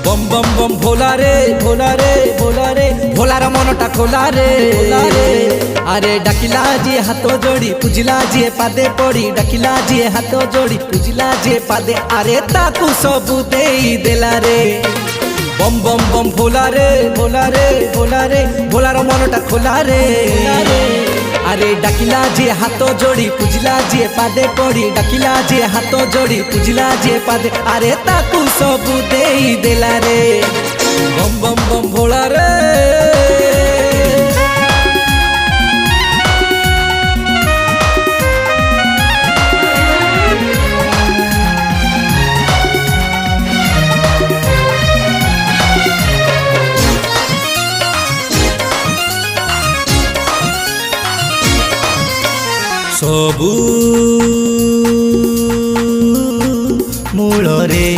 बम बम बम भोला रे भोला रे भोला रे भोलार मनटा खोला रे अरे डाकिला जी हाथ जोड़ी पूजिला जी पादे पड़ी डाकिला जी हाथ जोड़ी पूजिला जी पादे अरे ताकू सबू देई देला रे बम बम बम भोला रे भोला रे भोला रे भोलार मनटा खोला रे अरे डाकिला जी हाथ जोड़ी पूजिला जी पादे पड़ी डाकिला जी हाथ जोड़ी पूजिला जी पादे अरे ताकू सबू देई देला रे बम बम बम भोला रे सबू मूल रे